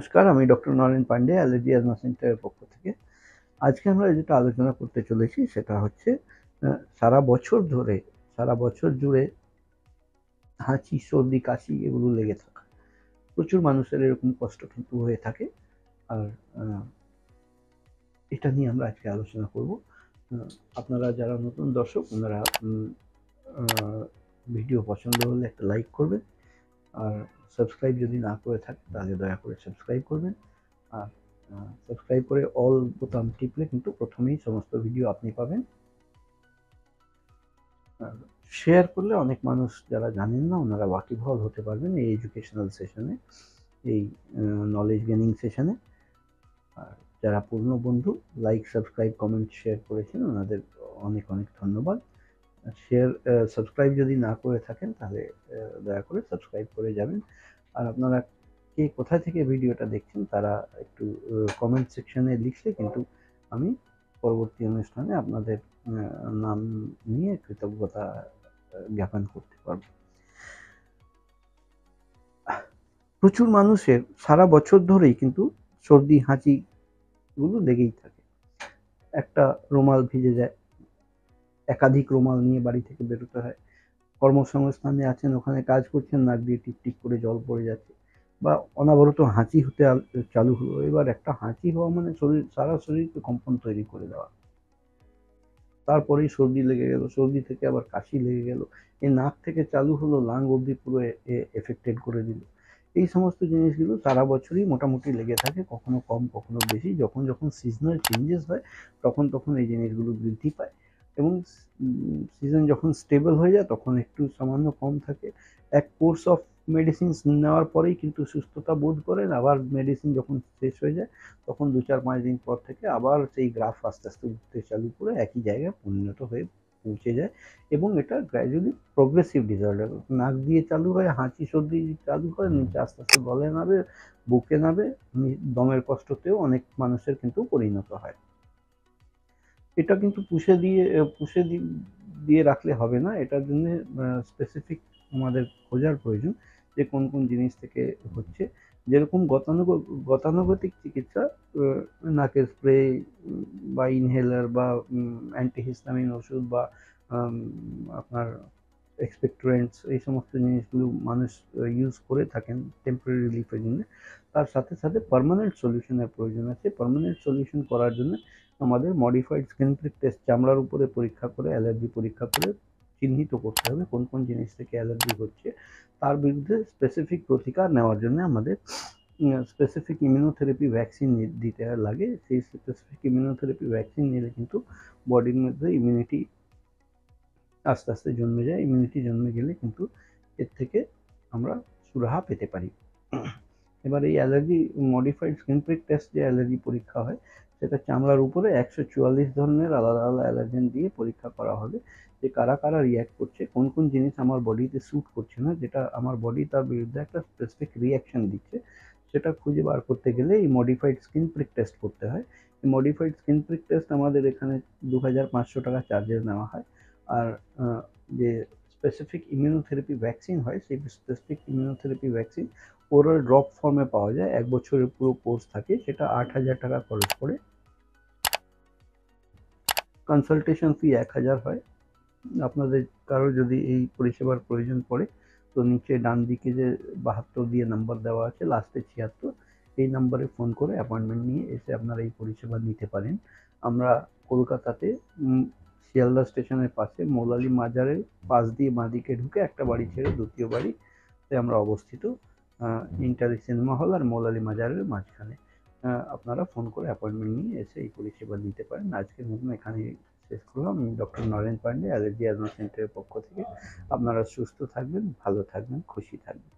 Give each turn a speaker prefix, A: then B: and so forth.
A: নমস্কার, আমি doctor Naren Pandey, allergy asthma সেন্টারের পক্ষ থেকে। আজকে আমরা যেটা আলোচনা করতে চলেছি সেটা হচ্ছে সারা বছর জুড়ে হাঁচি, সর্দি, কাশি এগুলো লেগে থাকা। প্রচুর মানুষের এরকম কষ্ট কিন্তু হয়ে থাকে। আর এটা নিয়ে আমরা আজকে আলোচনা করব। আপনারা যারা নতুন দর্শক ওনারা ভিডিও পছন্দ হলে একটা লাইক করবেন, আর সাবস্ক্রাইব যদি না করে থাকেন তাহলে দয়া করে সাবস্ক্রাইব করবেন। আর সাবস্ক্রাইব করে অল বোতাম টিপলে কিন্তু প্রথমেই সমস্ত ভিডিও আপনি পাবেন। আর শেয়ার করলে অনেক মানুষ যারা জানেন না ওনারা ওয়াকিবহাল হতে পারবেন এই এডুকেশনাল সেশনে, এই নলেজ গেনিং সেশনে। আর যারা পুরনো বন্ধু লাইক, সাবস্ক্রাইব, কমেন্ট, শেয়ার করেছেন ওনাদের অনেক অনেক ধন্যবাদ। সাবস্ক্রাইব যদি না করে থাকেন তাহলে দয়া করে সাবস্ক্রাইব করে যাবেন। আর আপনারা কে কোথা থেকে ভিডিওটা দেখছেন তারা একটু কমেন্ট সেকশনে লিখলে কিন্তু আমি পরবর্তী অনুষ্ঠানে আপনাদের নাম নিয়ে কৃতজ্ঞতা জ্ঞাপন করতে পারব। প্রচুর মানুষের সারা বছর ধরেই কিন্তু সর্দি, হাঁচি গুলো লেগেই থাকে। একটা রুমাল ভিজে যায়, একাধিক রুমাল নিয়ে বাড়ি থেকে বেরোতে হয়। কর্মসংস্থানে আছেন, ওখানে কাজ করছেন, নাক দিয়ে টিপ টিপ করে জল পড়ে যাচ্ছে, বা অনবরত হাঁচি হতে চালু হলো। এবার একটা হাঁচি হওয়া মানে সারা শরীরকে কম্পন তৈরি করে দেওয়া। তারপরেই সর্দি লেগে গেল, সর্দি থেকে আবার কাশি লেগে গেল, এই নাক থেকে চালু হলো, লাং অব্দি পুরো এফেক্টেড করে দিল। এই সমস্ত জিনিসগুলো সারা বছরই মোটামুটি লেগে থাকে, কখনো কম কখনো বেশি। যখন যখন সিজনাল চেঞ্জেস হয় তখন তখন এই জিনিসগুলো বৃদ্ধি পায়, এবং সিজন যখন স্টেবল হয়ে যায় তখন একটু সামান্য কম থাকে। এক কোর্স অফ মেডিসিন নেওয়ার পরেই কিন্তু সুস্থতা বোধ করেন। আবার মেডিসিন যখন শেষ হয়ে যায় তখন 2-4-5 দিন পর থেকে আবার সেই গ্রাফ আস্তে আস্তে উঠতে চালু করে একই জায়গায় পরিণত হয়ে পৌঁছে যায়। এবং এটা গ্র্যাজুয়ালি প্রোগ্রেসিভ ডিসঅর্ডার। নাক দিয়ে চালু হয়, হাঁচি সর্দি চালু হয়, নিচে আস্তে আস্তে গলে নাবে, বুকে নাবে, দমের কষ্টতেও অনেক মানুষের কিন্তু পরিণত হয়। এটা কিন্তু পুষে দিয়ে রাখলে হবে না, এটার জন্য স্পেসিফিক আমাদের খোঁজার প্রয়োজন যে কোন কোন জিনিস থেকে হচ্ছে। যেরকম গতানুগতিক চিকিৎসা, নাকের স্প্রে বা ইনহেলার বা অ্যান্টিহিস্টামিন ওষুধ বা আপনার এক্সপেক্টোরেন্টস, এই সমস্ত জিনিসগুলো মানুষ ইউজ করে থাকেন টেম্পোরারি রিলিফের জন্য। তার সাথে সাথে পার্মানেন্ট সলিউশনের প্রয়োজন আছে। পার্মানেন্ট সলিউশন করার জন্য আমাদের মডিফাইড স্কিন প্রিক টেস্ট, চামড়ার উপরে পরীক্ষা করে, অ্যালার্জি পরীক্ষা করে চিহ্নিত করতে হবে কোন কোন জিনিস থেকে অ্যালার্জি হচ্ছে। তার বিরুদ্ধে স্পেসিফিক প্রতিকার নেওয়ার জন্য আমাদের স্পেসিফিক ইমিউনোথেরাপি ভ্যাকসিন দিতে লাগে। সেই স্পেসিফিক ইমিউনোথেরাপি ভ্যাকসিন নিলে কিন্তু বডির মধ্যে ইমিউনিটি আস্তে আস্তে জন্মে যায়। ইমিউনিটি জন্মে গেলে কিন্তু এর থেকে আমরা সুরাহা পেতে পারি। এবার এই allergy modified skin prick test, যে অ্যালার্জি পরীক্ষা হয়, সেটা চামড়ার উপরে 144 ধরনের আলাদা আলাদা অ্যালার্জেন দিয়ে পরীক্ষা করা হবে, যে কারা কারা রিয়াক্ট করছে, কোন কোন জিনিস আমার বডিতে স্যুট করছে না, যেটা আমার বডি তার বিরুদ্ধে একটা স্পেসিফিক রিয়াকশন দিচ্ছে। সেটা খুঁজে বার করতে গেলে এই মডিফাইড স্কিন প্রিক টেস্ট করতে হয়। এই মডিফাইড স্কিন প্রিক টেস্ট আমাদের এখানে 2500 টাকা চার্জেস নেওয়া হয়। আর যে স্পেসিফিক ইমিউনোথেরাপি ভ্যাকসিন হয়, সেই specific immunotherapy vaccine oral drop ফর্মে পাওয়া যায়। 1 বছরের পুরো কোর্স থাকে, সেটা 8000 টাকা খরচ পড়ে। কনসালটেশন ফি 1000 হয়। আপনাদের কারো যদি এই পরিষেবার প্রয়োজন পড়ে তো নিচে ডান দিকে যে 72 দিয়ে নাম্বার দেওয়া আছে, লাস্টে 76, এই নাম্বারে ফোন করে অ্যাপয়েন্টমেন্ট নিয়ে এসে আপনারা এই পরিষেবা নিতে পারেন। আমরা কলকাতাতে শিয়ালদা স্টেশনের পাশে মৌলালি মাজারের পাশ দিয়ে বাঁদিকে ঢুকে একটা বাড়ি ছেড়ে দ্বিতীয় বাড়িতে আমরা অবস্থিত, ইন্টারি সিনেমা হল আর মৌলালি মাজারের মাঝখানে। আপনারা ফোন করে অ্যাপয়েন্টমেন্ট নিয়ে এসে এই পরিষেবা নিতে পারেন। আজকের মতন এখানে শেষ করলাম। আমি doctor Naren Pandey, allergy asthma সেন্টারের পক্ষ থেকে। আপনারা সুস্থ থাকবেন, ভালো থাকবেন, খুশি থাকবেন।